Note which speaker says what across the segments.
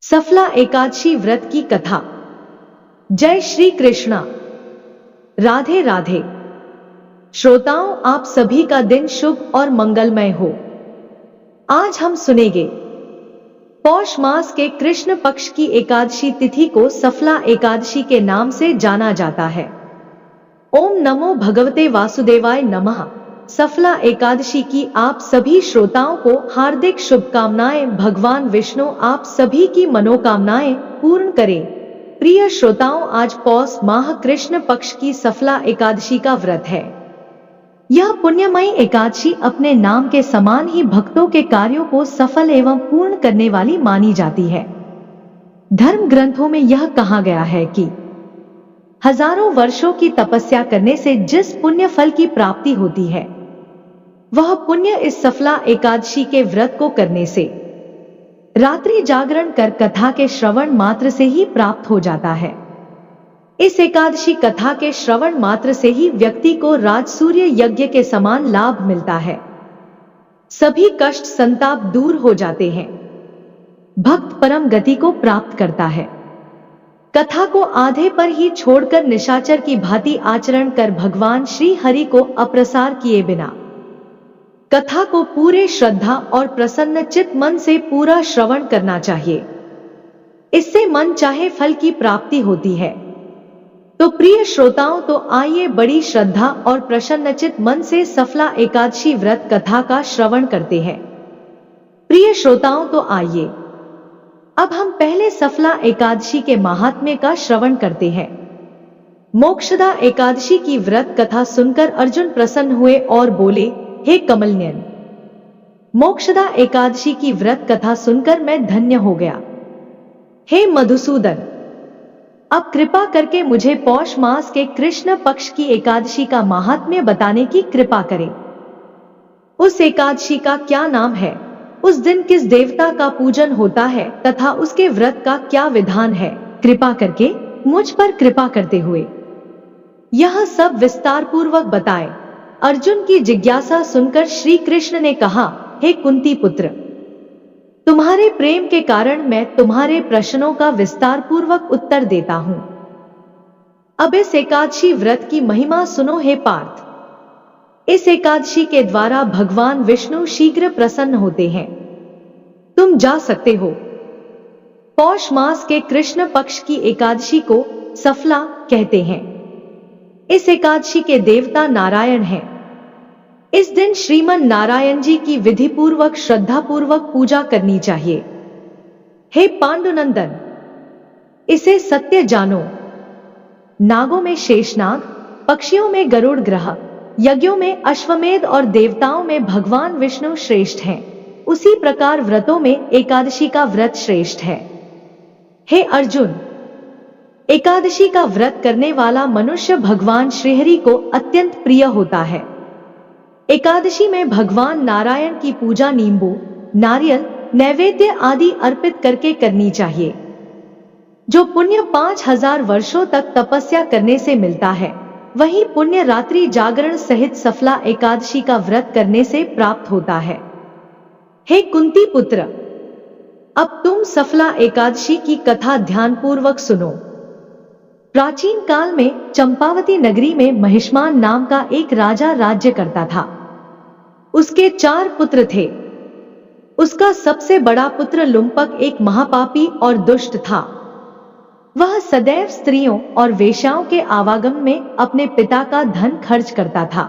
Speaker 1: सफला एकादशी व्रत की कथा। जय श्री कृष्णा। राधे राधे। श्रोताओं, आप सभी का दिन शुभ और मंगलमय हो। आज हम सुनेंगे पौष मास के कृष्ण पक्ष की एकादशी तिथि को सफला एकादशी के नाम से जाना जाता है। ओम नमो भगवते वासुदेवाय नमः। सफला एकादशी की आप सभी श्रोताओं को हार्दिक शुभकामनाएं। भगवान विष्णु आप सभी की मनोकामनाएं पूर्ण करें। प्रिय श्रोताओं, आज पौष माह कृष्ण पक्ष की सफला एकादशी का व्रत है। यह पुण्यमयी एकादशी अपने नाम के समान ही भक्तों के कार्यों को सफल एवं पूर्ण करने वाली मानी जाती है। धर्म ग्रंथों में यह कहा गया है कि हजारों वर्षों की तपस्या करने से जिस पुण्य फल की प्राप्ति होती है, वह पुण्य इस सफला एकादशी के व्रत को करने से, रात्रि जागरण कर कथा के श्रवण मात्र से ही प्राप्त हो जाता है। इस एकादशी कथा के श्रवण मात्र से ही व्यक्ति को राजसूर्य यज्ञ के समान लाभ मिलता है। सभी कष्ट संताप दूर हो जाते हैं। भक्त परम गति को प्राप्त करता है। कथा को आधे पर ही छोड़कर निशाचर की भांति आचरण कर भगवान श्री हरि को अप्रसार किए बिना कथा को पूरे श्रद्धा और प्रसन्न चित्त मन से पूरा श्रवण करना चाहिए। इससे मन चाहे फल की प्राप्ति होती है। तो प्रिय श्रोताओं, तो आइए बड़ी श्रद्धा और प्रसन्न चित्त मन से सफला एकादशी व्रत कथा का श्रवण करते हैं। प्रिय श्रोताओं, तो आइए अब हम पहले सफला एकादशी के महात्म्य का श्रवण करते हैं। मोक्षदा एकादशी की व्रत कथा सुनकर अर्जुन प्रसन्न हुए और बोले, हे कमलनयन, मोक्षदा एकादशी की व्रत कथा सुनकर मैं धन्य हो गया। हे मधुसूदन, अब कृपा करके मुझे पौष मास के कृष्ण पक्ष की एकादशी का महात्म्य बताने की कृपा करें। उस एकादशी का क्या नाम है, उस दिन किस देवता का पूजन होता है तथा उसके व्रत का क्या विधान है, कृपा करके मुझ पर कृपा करते हुए यह सब विस्तार पूर्वक बताए। अर्जुन की जिज्ञासा सुनकर श्री कृष्ण ने कहा, हे कुंती पुत्र, तुम्हारे प्रेम के कारण मैं तुम्हारे प्रश्नों का विस्तार पूर्वक उत्तर देता हूं। अब इस एकादशी व्रत की महिमा सुनो हे पार्थ। इस एकादशी के द्वारा भगवान विष्णु शीघ्र प्रसन्न होते हैं। तुम जा सकते हो। पौष मास के कृष्ण पक्ष की एकादशी को सफला कहते हैं। इस एकादशी के देवता नारायण हैं। इस दिन श्रीमन नारायण जी की विधि पूर्वक श्रद्धा पूर्वक पूजा करनी चाहिए। हे पांडुनंदन, इसे सत्य जानो। नागों में शेषनाग, पक्षियों में गरुड़ ग्रह, यज्ञों में अश्वमेध और देवताओं में भगवान विष्णु श्रेष्ठ हैं। उसी प्रकार व्रतों में एकादशी का व्रत श्रेष्ठ है। हे अर्जुन, एकादशी का व्रत करने वाला मनुष्य भगवान श्रीहरि को अत्यंत प्रिय होता है। एकादशी में भगवान नारायण की पूजा नींबू, नारियल, नैवेद्य आदि अर्पित करके करनी चाहिए। जो पुण्य 5000 वर्षों तक तपस्या करने से मिलता है, वही पुण्य रात्रि जागरण सहित सफला एकादशी का व्रत करने से प्राप्त होता है। हे कुंती पुत्र, अब तुम सफला एकादशी की कथा ध्यानपूर्वक सुनो। प्राचीन काल में चंपावती नगरी में महिष्मान नाम का एक राजा राज्य करता था। उसके 4 पुत्र थे। उसका सबसे बड़ा पुत्र लुम्पक एक महापापी और दुष्ट था। वह सदैव स्त्रियों और वेश्याओं के आवागमन में अपने पिता का धन खर्च करता था।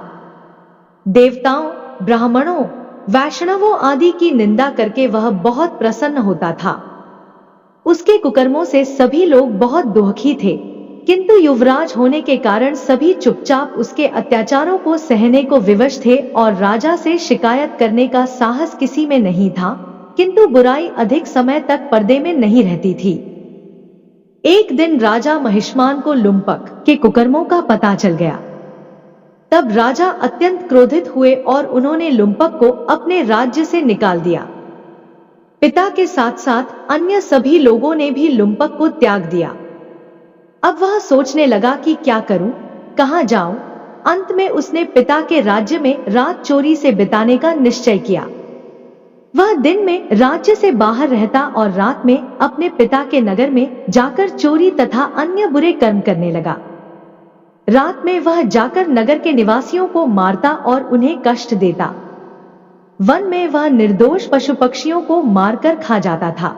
Speaker 1: देवताओं, ब्राह्मणों, वैष्णवों आदि की निंदा करके वह बहुत प्रसन्न होता था। उसके कुकर्मों से सभी लोग बहुत दुखी थे, किंतु युवराज होने के कारण सभी चुपचाप उसके अत्याचारों को सहने को विवश थे और राजा से शिकायत करने का साहस किसी में नहीं था। किंतु बुराई अधिक समय तक पर्दे में नहीं रहती थी। एक दिन राजा महिष्मान को लुम्पक के कुकर्मों का पता चल गया। तब राजा अत्यंत क्रोधित हुए और उन्होंने लुम्पक को अपने राज्य से निकाल दिया। पिता के साथ साथ अन्य सभी लोगों ने भी लुम्पक को त्याग दिया। अब वह सोचने लगा कि क्या करूं, कहां जाऊं। अंत में उसने पिता के राज्य में रात चोरी से बिताने का निश्चय किया। वह दिन में राज्य से बाहर रहता और रात में अपने पिता के नगर में जाकर चोरी तथा अन्य बुरे कर्म करने लगा। रात में वह जाकर नगर के निवासियों को मारता और उन्हें कष्ट देता। वन में वह निर्दोष पशु पक्षियों को मारकर खा जाता था।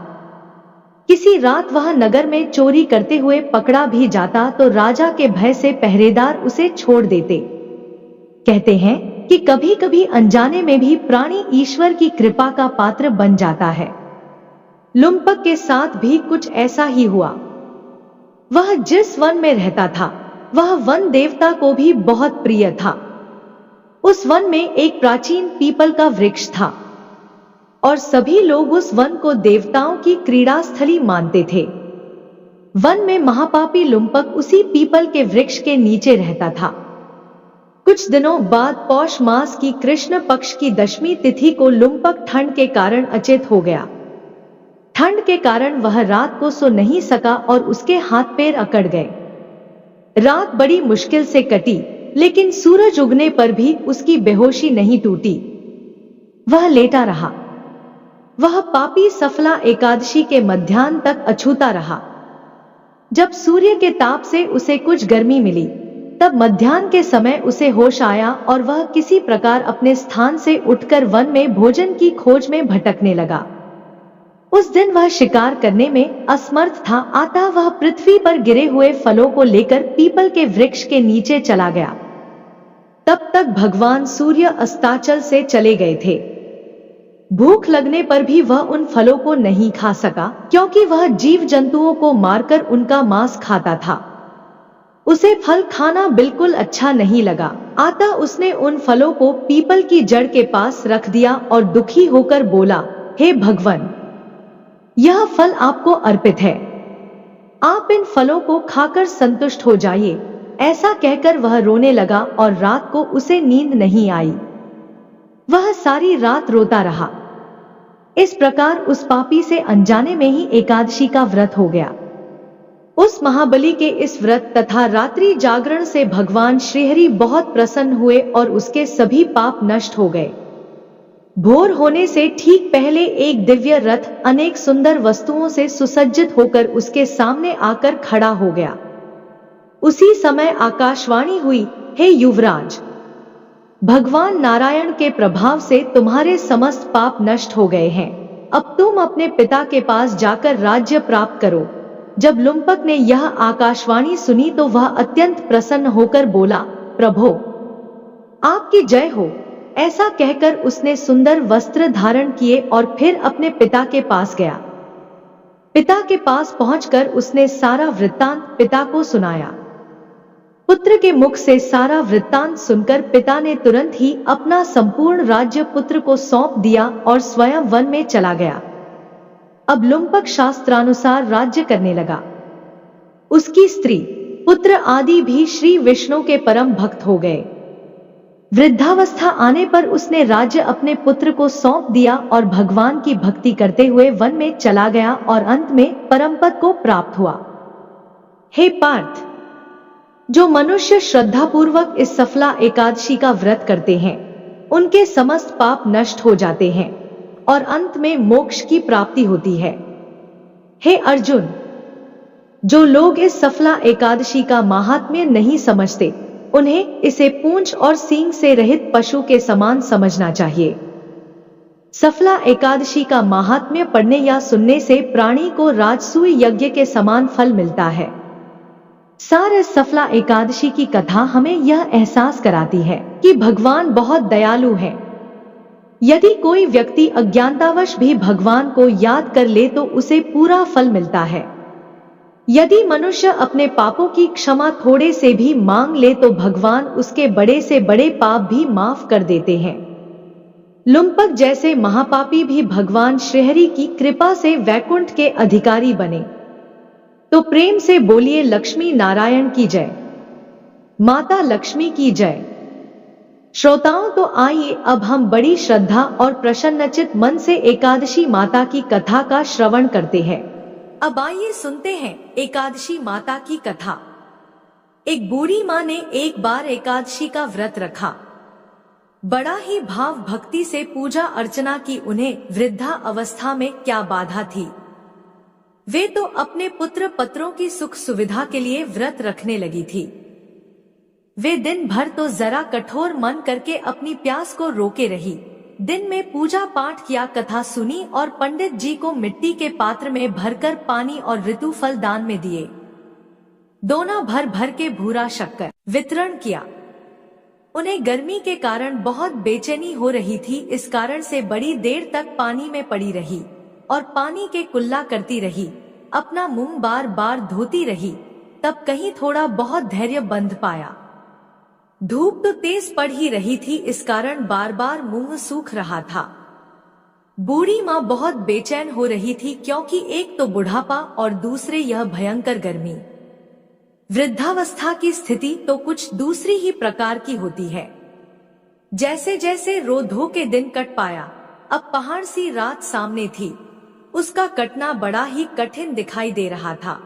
Speaker 1: किसी रात वह नगर में चोरी करते हुए पकड़ा भी जाता तो राजा के भय से पहरेदार उसे छोड़ देते। कहते हैं कि कभी कभी अनजाने में भी प्राणी ईश्वर की कृपा का पात्र बन जाता है। लुम्पक के साथ भी कुछ ऐसा ही हुआ। वह जिस वन में रहता था वह वन देवता को भी बहुत प्रिय था। उस वन में एक प्राचीन पीपल का वृक्ष था और सभी लोग उस वन को देवताओं की क्रीड़ा स्थली मानते थे। वन में महापापी लुम्पक उसी पीपल के वृक्ष के नीचे रहता था। कुछ दिनों बाद पौष मास की कृष्ण पक्ष की दशमी तिथि को लुम्पक ठंड के कारण अचेत हो गया। ठंड के कारण वह रात को सो नहीं सका और उसके हाथ पैर अकड़ गए। रात बड़ी मुश्किल से कटी, लेकिन सूरज उगने पर भी उसकी बेहोशी नहीं टूटी। वह लेटा रहा। वह पापी सफला एकादशी के मध्याह्न तक अछूता रहा। जब सूर्य के ताप से उसे कुछ गर्मी मिली तब मध्याह्न के समय उसे होश आया और वह किसी प्रकार अपने स्थान से उठकर वन में भोजन की खोज में भटकने लगा। उस दिन वह शिकार करने में असमर्थ था, अतः वह पृथ्वी पर गिरे हुए फलों को लेकर पीपल के वृक्ष के नीचे चला गया। तब तक भगवान सूर्य अस्ताचल से चले गए थे। भूख लगने पर भी वह उन फलों को नहीं खा सका, क्योंकि वह जीव जंतुओं को मारकर उनका मांस खाता था। उसे फल खाना बिल्कुल अच्छा नहीं लगा, अतः उसने उन फलों को पीपल की जड़ के पास रख दिया और दुखी होकर बोला, हे भगवान, यह फल आपको अर्पित है। आप इन फलों को खाकर संतुष्ट हो जाइए। ऐसा कहकर वह रोने लगा और रात को उसे नींद नहीं आई। वह सारी रात रोता रहा। इस प्रकार उस पापी से अनजाने में ही एकादशी का व्रत हो गया। उस महाबली के इस व्रत तथा रात्रि जागरण से भगवान श्रीहरि बहुत प्रसन्न हुए और उसके सभी पाप नष्ट हो गए। भोर होने से ठीक पहले एक दिव्य रथ अनेक सुंदर वस्तुओं से सुसज्जित होकर उसके सामने आकर खड़ा हो गया। उसी समय आकाशवाणी हुई, हे युवराज, भगवान नारायण के प्रभाव से तुम्हारे समस्त पाप नष्ट हो गए हैं। अब तुम अपने पिता के पास जाकर राज्य प्राप्त करो। जब लुम्पक ने यह आकाशवाणी सुनी तो वह अत्यंत प्रसन्न होकर बोला, प्रभो, आपकी जय हो। ऐसा कहकर उसने सुंदर वस्त्र धारण किए और फिर अपने पिता के पास गया। पिता के पास पहुंचकर उसने सारा वृत्तांत पिता को सुनाया। पुत्र के मुख से सारा वृत्तांत सुनकर पिता ने तुरंत ही अपना संपूर्ण राज्य पुत्र को सौंप दिया और स्वयं वन में चला गया। अब लुम्पक शास्त्रानुसार राज्य करने लगा। उसकी स्त्री, पुत्र आदि भी श्री विष्णु के परम भक्त हो गए। वृद्धावस्था आने पर उसने राज्य अपने पुत्र को सौंप दिया और भगवान की भक्ति करते हुए वन में चला गया और अंत में परमपद को प्राप्त हुआ। हे पार्थ, जो मनुष्य श्रद्धापूर्वक इस सफला एकादशी का व्रत करते हैं उनके समस्त पाप नष्ट हो जाते हैं और अंत में मोक्ष की प्राप्ति होती है। हे अर्जुन, जो लोग इस सफला एकादशी का महात्म्य नहीं समझते उन्हें इसे पूंछ और सींग से रहित पशु के समान समझना चाहिए। सफला एकादशी का महात्म्य पढ़ने या सुनने से प्राणी को राजसूय यज्ञ के समान फल मिलता है। सार इस सफला एकादशी की कथा हमें यह एहसास कराती है कि भगवान बहुत दयालु है। यदि कोई व्यक्ति अज्ञानतावश भी भगवान को याद कर ले तो उसे पूरा फल मिलता है। यदि मनुष्य अपने पापों की क्षमा थोड़े से भी मांग ले तो भगवान उसके बड़े से बड़े पाप भी माफ कर देते हैं। लुम्पक जैसे महापापी भी भगवान श्रीहरि की कृपा से वैकुंठ के अधिकारी बने। तो प्रेम से बोलिए, लक्ष्मी नारायण की जय, माता लक्ष्मी की जय। श्रोताओं, तो आइए अब हम बड़ी श्रद्धा और प्रसन्नचित मन से एकादशी माता की कथा का श्रवण करते हैं। अब आइए सुनते हैं एकादशी माता की कथा। एक बूढ़ी माँ ने एक बार एकादशी का व्रत रखा। बड़ा ही भाव भक्ति से पूजा अर्चना की। उन्हें वृद्धा अवस्था में क्या बाधा थी। वे तो अपने पुत्र पत्रों की सुख सुविधा के लिए व्रत रखने लगी थी। वे दिन भर तो जरा कठोर मन करके अपनी प्यास को रोके रही। दिन में पूजा पाठ किया, कथा सुनी और पंडित जी को मिट्टी के पात्र में भरकर पानी और ऋतु फल दान में दिए। दोना भर भर के भूरा शक्कर वितरण किया। उन्हें गर्मी के कारण बहुत बेचैनी हो रही थी, इस कारण से बड़ी देर तक पानी में पड़ी रही और पानी के कुल्ला करती रही। अपना मुंह बार बार धोती रही। तब कहीं थोड़ा बहुत धैर्य बंध पाया। धूप तो तेज पड़ ही रही थी, इस कारण बार बार मुंह सूख रहा था। बूढ़ी माँ बहुत बेचैन हो रही थी, क्योंकि एक तो बुढ़ापा और दूसरे यह भयंकर गर्मी। वृद्धावस्था की स्थिति तो कुछ दूसरी ही प्रकार की होती है। जैसे जैसे रो धो के दिन कट पाया, अब पहाड़ सी रात सामने थी। उसका कटना बड़ा ही कठिन दिखाई दे रहा था।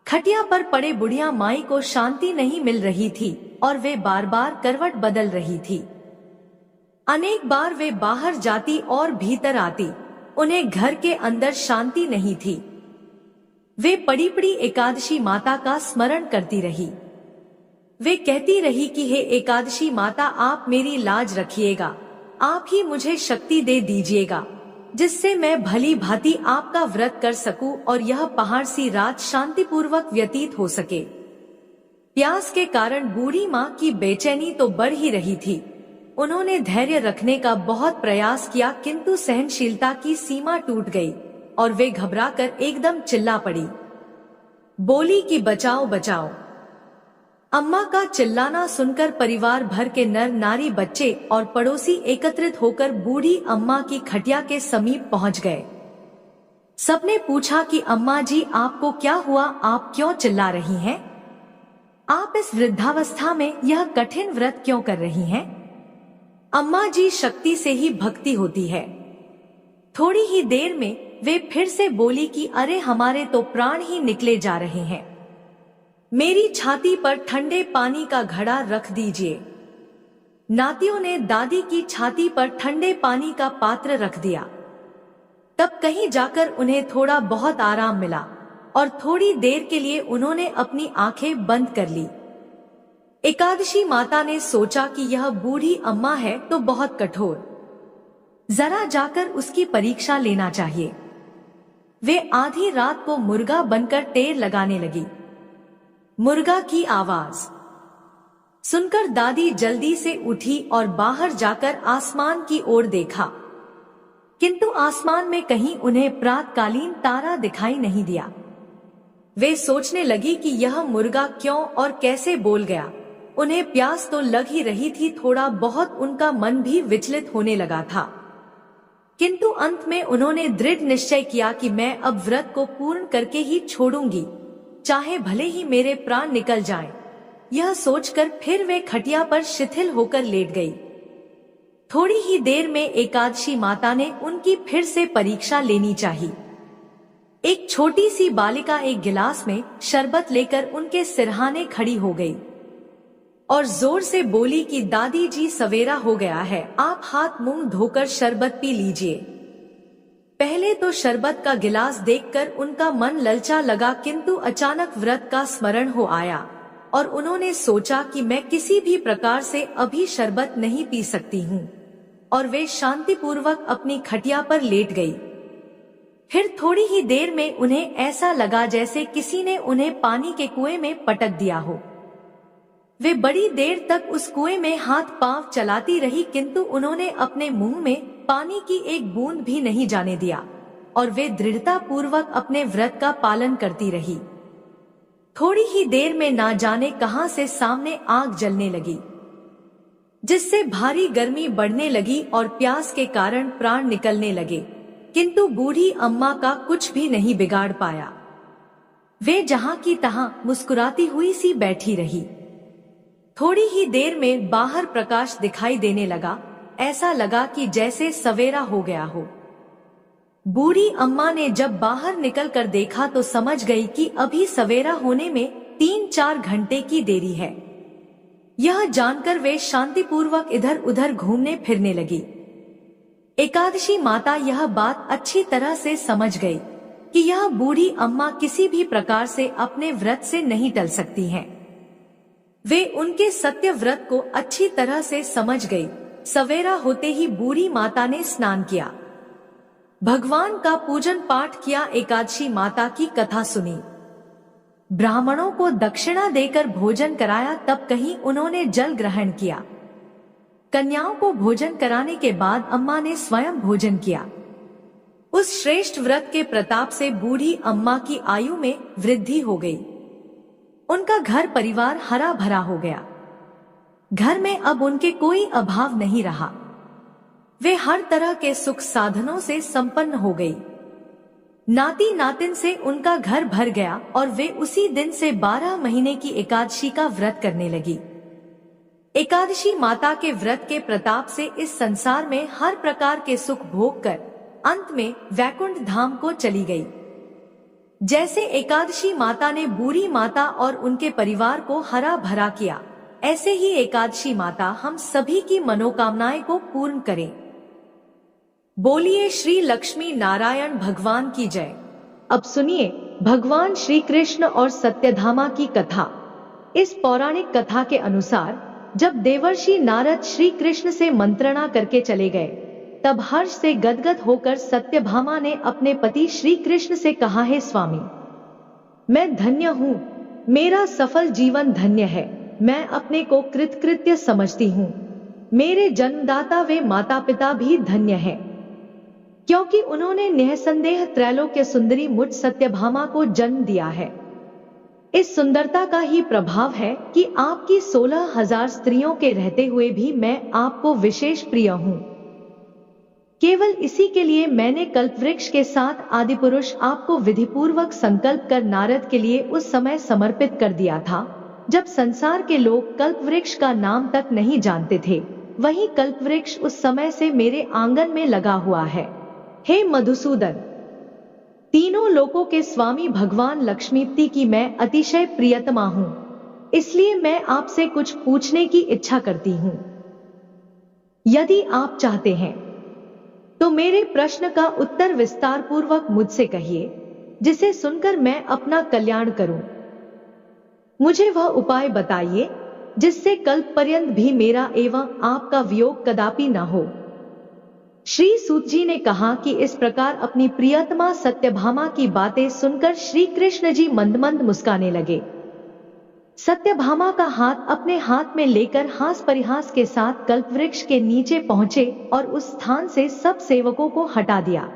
Speaker 1: खटिया पर पड़े बुढ़िया माई को शांति नहीं मिल रही थी और वे बार बार करवट बदल रही थी। अनेक बार वे बाहर जाती और भीतर आती, उन्हें घर के अंदर शांति नहीं थी। वे पड़ी पड़ी एकादशी माता का स्मरण करती रही। वे कहती रही कि हे एकादशी माता, आप मेरी लाज रखिएगा, आप ही मुझे शक्ति दे दीजिएगा, जिससे मैं भली भांति आपका व्रत कर सकूं और यह पहाड़ सी रात शांतिपूर्वक व्यतीत हो सके। प्यास के कारण बूढ़ी माँ की बेचैनी तो बढ़ ही रही थी। उन्होंने धैर्य रखने का बहुत प्रयास किया, किंतु सहनशीलता की सीमा टूट गई और वे घबराकर एकदम चिल्ला पड़ी। बोली कि बचाओ बचाओ। अम्मा का चिल्लाना सुनकर परिवार भर के नर नारी, बच्चे और पड़ोसी एकत्रित होकर बूढ़ी अम्मा की खटिया के समीप पहुंच गए। सबने पूछा कि अम्मा जी, आपको क्या हुआ, आप क्यों चिल्ला रही हैं? आप इस वृद्धावस्था में यह कठिन व्रत क्यों कर रही हैं? अम्मा जी, शक्ति से ही भक्ति होती है। थोड़ी ही देर में वे फिर से बोली कि अरे हमारे तो प्राण ही निकले जा रहे हैं। मेरी छाती पर ठंडे पानी का घड़ा रख दीजिए। नातियों ने दादी की छाती पर ठंडे पानी का पात्र रख दिया। तब कहीं जाकर उन्हें थोड़ा बहुत आराम मिला और थोड़ी देर के लिए उन्होंने अपनी आंखें बंद कर ली। एकादशी माता ने सोचा कि यह बूढ़ी अम्मा है तो बहुत कठोर, जरा जाकर उसकी परीक्षा लेना चाहिए। वे आधी रात को मुर्गा बनकर टेर लगाने लगी। मुर्गा की आवाज सुनकर दादी जल्दी से उठी और बाहर जाकर आसमान की ओर देखा, किंतु आसमान में कहीं उन्हें प्रातकालीन तारा दिखाई नहीं दिया। वे सोचने लगी कि यह मुर्गा क्यों और कैसे बोल गया। उन्हें प्यास तो लग ही रही थी, थोड़ा बहुत उनका मन भी विचलित होने लगा था, किंतु अंत में उन्होंने दृढ़ निश्चय किया कि मैं अब व्रत को पूर्ण करके ही छोड़ूंगी, चाहे भले ही मेरे प्राण निकल जाएं। यह सोचकर फिर वे खटिया पर शिथिल होकर लेट गई। थोड़ी ही देर में एकादशी माता ने उनकी फिर से परीक्षा लेनी चाहिए। एक छोटी सी बालिका एक गिलास में शरबत लेकर उनके सिरहाने खड़ी हो गई और जोर से बोली कि दादी जी, सवेरा हो गया है, आप हाथ मुंह धोकर शरबत पी लीजिए। पहले तो शरबत का गिलास देखकर उनका मन ललचा लगा, किंतु अचानक व्रत का स्मरण हो आया और उन्होंने सोचा कि मैं किसी भी प्रकार से अभी शरबत नहीं पी सकती हूँ, और वे शांतिपूर्वक अपनी खटिया पर लेट गई। फिर थोड़ी ही देर में उन्हें ऐसा लगा जैसे किसी ने उन्हें पानी के कुएं में पटक दिया हो। वे बड़ी देर तक उस कुएं में हाथ पांव चलाती रही, किंतु उन्होंने अपने मुंह में पानी की एक बूंद भी नहीं जाने दिया और वे दृढ़ता पूर्वक अपने व्रत का पालन करती रही। थोड़ी ही देर में ना जाने कहां से सामने आग जलने लगी, जिससे भारी गर्मी बढ़ने लगी और प्यास के कारण प्राण निकलने लगे, किंतु बूढ़ी अम्मा का कुछ भी नहीं बिगाड़ पाया। वे जहां की तहां मुस्कुराती हुई सी बैठी रही। थोड़ी ही देर में बाहर प्रकाश दिखाई देने लगा, ऐसा लगा कि जैसे सवेरा हो गया हो। बूढ़ी अम्मा ने जब बाहर निकलकर देखा तो समझ गई कि अभी सवेरा होने में 3-4 घंटे की देरी है। यह जानकर वे शांतिपूर्वक इधर उधर घूमने फिरने लगी। एकादशी माता यह बात अच्छी तरह से समझ गई कि यह बूढ़ी अम्मा किसी भी प्रकार से अपने व्रत से नहीं टल सकती हैं। वे उनके सत्य व्रत को अच्छी तरह से समझ गई। सवेरा होते ही बूढ़ी माता ने स्नान किया, भगवान का पूजन पाठ किया, एकादशी माता की कथा सुनी, ब्राह्मणों को दक्षिणा देकर भोजन कराया, तब कहीं उन्होंने जल ग्रहण किया। कन्याओं को भोजन कराने के बाद अम्मा ने स्वयं भोजन किया। उस श्रेष्ठ व्रत के प्रताप से बूढ़ी अम्मा की आयु में वृद्धि हो गई। उनका घर परिवार हरा भरा हो गया। घर में अब उनके कोई अभाव नहीं रहा। वे हर तरह के सुख साधनों से संपन्न हो गई। नाती नातिन से उनका घर भर गया और वे उसी दिन से 12 महीने की एकादशी का व्रत करने लगी। एकादशी माता के व्रत के प्रताप से इस संसार में हर प्रकार के सुख भोग कर अंत में वैकुंठ धाम को चली गई। जैसे एकादशी माता ने बूढ़ी माता और उनके परिवार को हरा भरा किया, ऐसे ही एकादशी माता हम सभी की मनोकामनाएं को पूर्ण करें। बोलिए श्री लक्ष्मी नारायण भगवान की जय। अब सुनिए भगवान श्री कृष्ण और सत्यधामा की कथा। इस पौराणिक कथा के अनुसार जब देवर्षि नारद श्री कृष्ण से मंत्रणा करके चले गए, तब हर्ष से गदगद होकर सत्यभामा ने अपने पति श्री कृष्ण से कहा, हे स्वामी, मैं धन्य हूँ, मेरा सफल जीवन धन्य है। मैं अपने को कृतकृत्य समझती हूँ। मेरे जन्मदाता वे माता पिता भी धन्य हैं, क्योंकि उन्होंने निःसंदेह त्रैलोक्य सुंदरी मुझ सत्यभामा को जन्म दिया है। इस सुंदरता का ही प्रभाव है कि आपकी 16,000 स्त्रियों के रहते हुए भी मैं आपको विशेष प्रिय हूँ। केवल इसी के लिए मैंने कल्पवृक्ष के साथ आदिपुरुष आपको विधिपूर्वक संकल्प कर नारद के लिए उस समय समर्पित कर दिया था, जब संसार के लोग कल्पवृक्ष का नाम तक नहीं जानते थे। वही कल्पवृक्ष उस समय से मेरे आंगन में लगा हुआ है। हे मधुसूदन, तीनों लोकों के स्वामी भगवान लक्ष्मीपति की मैं अतिशय प्रियतमा हूँ, इसलिए मैं आपसे कुछ पूछने की इच्छा करती हूँ। यदि आप चाहते हैं तो मेरे प्रश्न का उत्तर विस्तार पूर्वक मुझसे कहिए, जिसे सुनकर मैं अपना कल्याण करूं। मुझे वह उपाय बताइए जिससे कल्प पर्यंत भी मेरा एवं आपका वियोग कदापि न हो। श्री सूत जी ने कहा कि इस प्रकार अपनी प्रियतमा सत्यभामा की बातें सुनकर श्री कृष्ण जी मंद मंद मुस्काने लगे। सत्यभामा का हाथ अपने हाथ में लेकर हास परिहास के साथ कल्पवृक्ष के नीचे पहुंचे और उस स्थान से सब सेवकों को हटा दिया।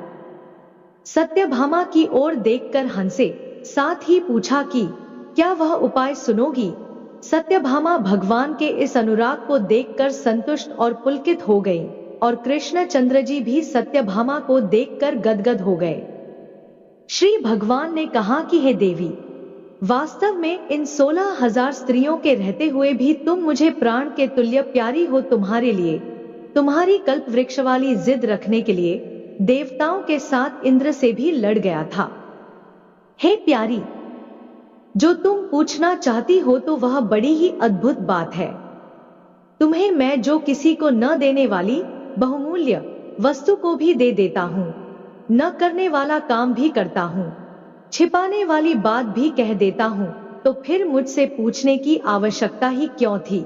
Speaker 1: सत्यभामा की ओर देखकर हंसे, साथ ही पूछा कि क्या वह उपाय सुनोगी। सत्यभामा भगवान के इस अनुराग को देखकर संतुष्ट और पुलकित हो गई और कृष्णचंद्र जी भी सत्यभामा को देखकर गदगद हो गए। श्री भगवान ने कहा कि हे देवी, वास्तव में इन 16,000 स्त्रियों के रहते हुए भी तुम मुझे प्राण के तुल्य प्यारी हो। तुम्हारे लिए, तुम्हारी कल्प वृक्ष वाली जिद रखने के लिए देवताओं के साथ इंद्र से भी लड़ गया था। हे प्यारी, जो तुम पूछना चाहती हो तो वह बड़ी ही अद्भुत बात है। तुम्हें मैं जो किसी को न देने वाली बहुमूल्य वस्तु को भी दे देता हूँ, न करने वाला काम भी करता हूँ, छिपाने वाली बात भी कह देता हूँ, तो फिर मुझसे पूछने की आवश्यकता ही क्यों थी।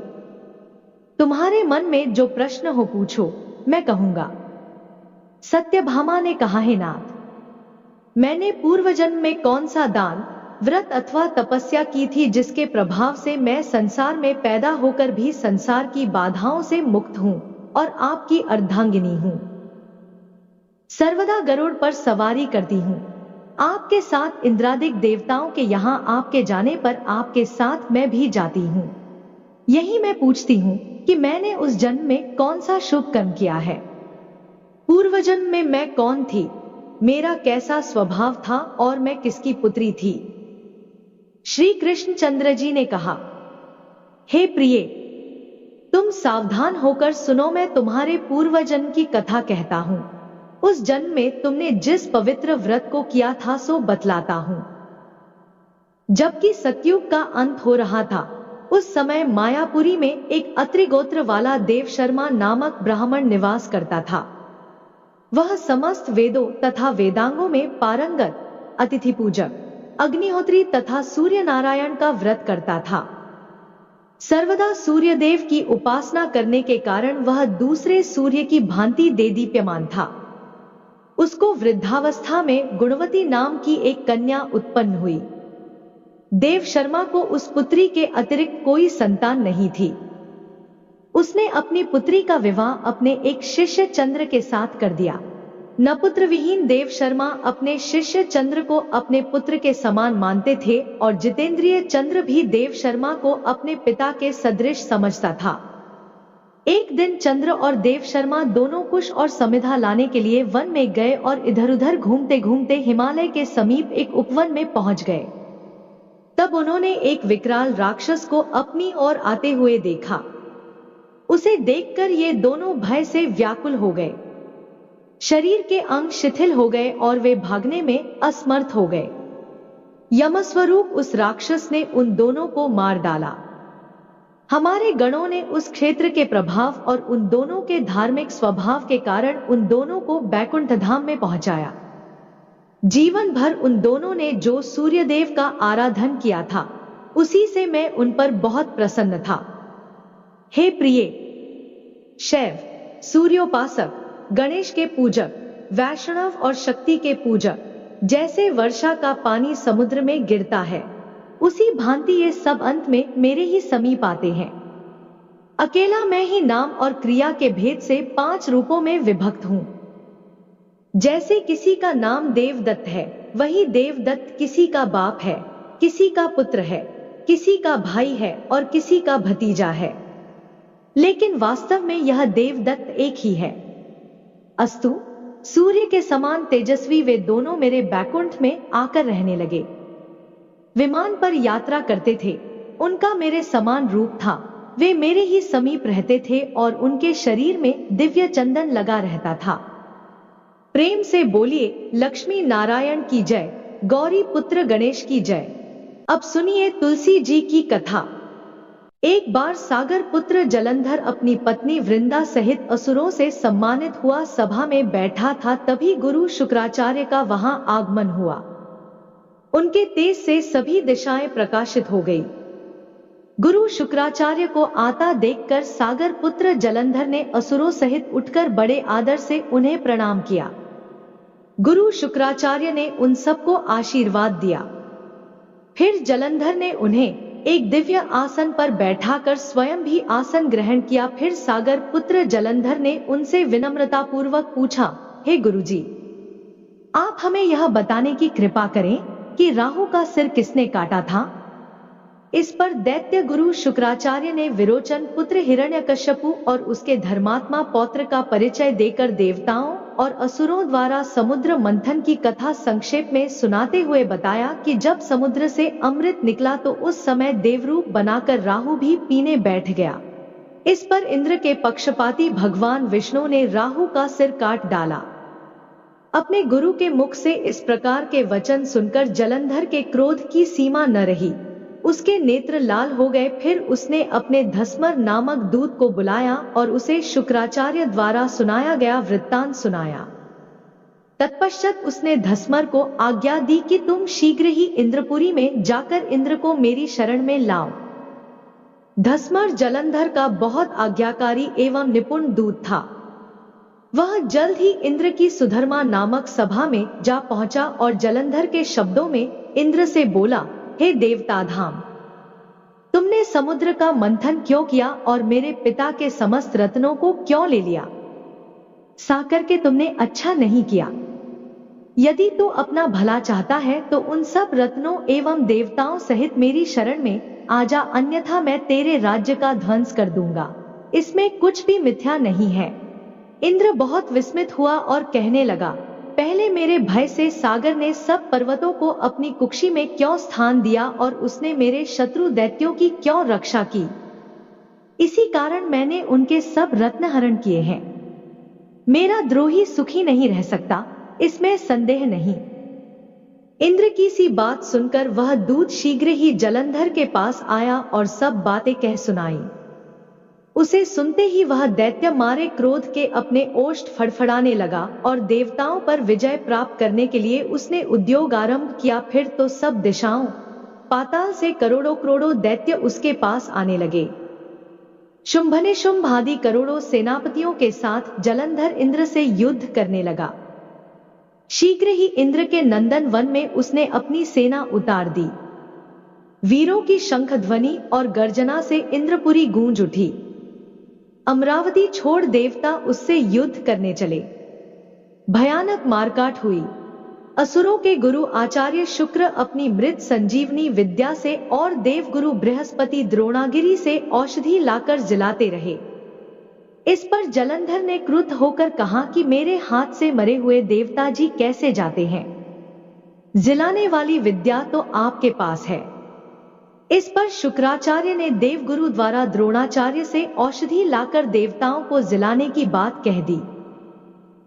Speaker 1: तुम्हारे मन में जो प्रश्न हो पूछो, मैं कहूंगा। सत्यभामा ने कहा, हे नाथ, मैंने पूर्व जन्म में कौन सा दान, व्रत अथवा तपस्या की थी जिसके प्रभाव से मैं संसार में पैदा होकर भी संसार की बाधाओं से मुक्त हूँ और आपकी अर्धांगिनी हूँ। सर्वदा गरुड़ पर सवारी करती हूँ। आपके साथ इंद्रादिक देवताओं के यहाँ आपके जाने पर आपके साथ मैं भी जाती हूँ। यही मैं पूछती हूँ कि मैंने उस जन्म में कौन सा शुभ कर्म किया है। पूर्व जन्म में मैं कौन थी, मेरा कैसा स्वभाव था और मैं किसकी पुत्री थी। श्री कृष्णचंद्र जी ने कहा, हे प्रिय, तुम सावधान होकर सुनो, मैं तुम्हारे पूर्व जन्म की कथा कहता हूँ। उस जन्म में तुमने जिस पवित्र व्रत को किया था सो बतलाता हूँ। जबकि सतयुग का अंत हो रहा था, उस समय मायापुरी में एक अत्रि गोत्र वाला देव शर्मा नामक ब्राह्मण निवास करता था। वह समस्त वेदों तथा वेदांगों में पारंगत, अतिथि पूजक, अग्निहोत्री तथा सूर्य नारायण का व्रत करता था। सर्वदा सूर्यदेव की उपासना करने के कारण वह दूसरे सूर्य की भांति देदीप्यमान था। उसको वृद्धावस्था में गुणवती नाम की एक कन्या उत्पन्न हुई। देव शर्मा को उस पुत्री के अतिरिक्त कोई संतान नहीं थी। उसने अपनी पुत्री का विवाह अपने एक शिष्य चंद्र के साथ कर दिया। नपुत्र विहीन देव शर्मा अपने शिष्य चंद्र को अपने पुत्र के समान मानते थे और जितेंद्रिय चंद्र भी देव शर्मा को अपने पिता के सदृश समझता था। एक दिन चंद्र और देव शर्मा दोनों कुश और समिधा लाने के लिए वन में गए और इधर उधर घूमते घूमते हिमालय के समीप एक उपवन में पहुंच गए। तब उन्होंने एक विकराल राक्षस को अपनी ओर आते हुए देखा। उसे देखकर ये दोनों भय से व्याकुल हो गए। शरीर के अंग शिथिल हो गए और वे भागने में असमर्थ हो गए। यमस्वरूप उस राक्षस ने उन दोनों को मार डाला। हमारे गणों ने उस क्षेत्र के प्रभाव और उन दोनों के धार्मिक स्वभाव के कारण उन दोनों को बैकुंठ धाम में पहुंचाया। जीवन भर उन दोनों ने जो सूर्यदेव का आराधन किया था, उसी से मैं उन पर बहुत प्रसन्न था। हे प्रिय, शैव, सूर्योपासक, गणेश के पूजक, वैष्णव और शक्ति के पूजक, जैसे वर्षा का पानी समुद्र में गिरता है, उसी भांति ये सब अंत में मेरे ही समीप आते हैं। अकेला मैं ही नाम और क्रिया के भेद से 5 रूपों में विभक्त हूं। जैसे किसी का नाम देवदत्त है, वही देवदत्त किसी का बाप है, किसी का पुत्र है, किसी का भाई है और किसी का भतीजा है, लेकिन वास्तव में यह देवदत्त एक ही है। अस्तु, सूर्य के समान तेजस्वी वे दोनों मेरे बैकुंठ में आकर रहने लगे। विमान पर यात्रा करते थे, उनका मेरे समान रूप था। वे मेरे ही समीप रहते थे और उनके शरीर में दिव्य चंदन लगा रहता था। प्रेम से बोलिए लक्ष्मी नारायण की जय, गौरी पुत्र गणेश की जय। अब सुनिए तुलसी जी की कथा। एक बार सागर पुत्र जलंधर अपनी पत्नी वृंदा सहित असुरों से सम्मानित हुआ सभा में बैठा था। तभी गुरु शुक्राचार्य का वहां आगमन हुआ। उनके तेज से सभी दिशाएं प्रकाशित हो गई। गुरु शुक्राचार्य को आता देखकर सागर पुत्र जलंधर ने असुरों सहित उठकर बड़े आदर से उन्हें प्रणाम किया। गुरु शुक्राचार्य ने उन सबको आशीर्वाद दिया। फिर जलंधर ने उन्हें एक दिव्य आसन पर बैठाकर स्वयं भी आसन ग्रहण किया। फिर सागर पुत्र जलंधर ने उनसे विनम्रता पूर्वक पूछा, हे गुरुजी, आप हमें यह बताने की कृपा करें कि राहु का सिर किसने काटा था। इस पर दैत्य गुरु शुक्राचार्य ने विरोचन पुत्र हिरण्यकश्यपु और उसके धर्मात्मा पौत्र का परिचय देकर देवताओं और असुरों द्वारा समुद्र मंथन की कथा संक्षेप में सुनाते हुए बताया कि जब समुद्र से अमृत निकला तो उस समय देवरूप बनाकर राहु भी पीने बैठ गया। इस पर इंद्र के पक्षपाती भगवान विष्णु ने राहु का सिर काट डाला। अपने गुरु के मुख से इस प्रकार के वचन सुनकर जलंधर के क्रोध की सीमा न रही। उसके नेत्र लाल हो गए। फिर उसने अपने धस्मर नामक दूत को बुलाया और उसे शुक्राचार्य द्वारा सुनाया गया वृत्तांत सुनाया। तत्पश्चात उसने धस्मर को आज्ञा दी कि तुम शीघ्र ही इंद्रपुरी में जाकर इंद्र को मेरी शरण में लाओ। धस्मर जलंधर का बहुत आज्ञाकारी एवं निपुण दूत था। वह जल्द ही इंद्र की सुधर्मा नामक सभा में जा पहुंचा और जलंधर के शब्दों में इंद्र से बोला, हे देवताधाम, तुमने समुद्र का मंथन क्यों किया और मेरे पिता के समस्त रत्नों को क्यों ले लिया? साकर के तुमने अच्छा नहीं किया। यदि तू अपना भला चाहता है तो उन सब रत्नों एवं देवताओं सहित मेरी शरण में आजा, अन्यथा मैं तेरे राज्य का ध्वंस कर दूंगा। इसमें कुछ भी मिथ्या नहीं है। इंद्र बहुत विस्मित हुआ और कहने लगा, पहले मेरे भय से सागर ने सब पर्वतों को अपनी कुक्षी में क्यों स्थान दिया और उसने मेरे शत्रु दैत्यों की क्यों रक्षा की? इसी कारण मैंने उनके सब रत्न हरण किए हैं। मेरा द्रोही सुखी नहीं रह सकता, इसमें संदेह नहीं। इंद्र की सी बात सुनकर वह दूत शीघ्र ही जलंधर के पास आया और सब बातें कह सुनाई। उसे सुनते ही वह दैत्य मारे क्रोध के अपने ओष्ठ फड़फड़ाने लगा और देवताओं पर विजय प्राप्त करने के लिए उसने उद्योग आरंभ किया। फिर तो सब दिशाओं पाताल से करोड़ों करोड़ों दैत्य उसके पास आने लगे। शुंभनिशुंभ आदि करोड़ों सेनापतियों के साथ जलंधर इंद्र से युद्ध करने लगा। शीघ्र ही इंद्र के नंदन वन में उसने अपनी सेना उतार दी। वीरों की शंख ध्वनि और गर्जना से इंद्रपुरी गूंज उठी। अमरावती छोड़ देवता उससे युद्ध करने चले। भयानक मारकाट हुई। असुरों के गुरु आचार्य शुक्र अपनी मृत संजीवनी विद्या से और देवगुरु बृहस्पति द्रोणागिरी से औषधि लाकर जिलाते रहे। इस पर जलंधर ने क्रुद्ध होकर कहा कि मेरे हाथ से मरे हुए देवता जी कैसे जाते हैं? जिलाने वाली विद्या तो आपके पास है। इस पर शुक्राचार्य ने देवगुरु द्वारा द्रोणाचार्य से औषधि लाकर देवताओं को जिलाने की बात कह दी।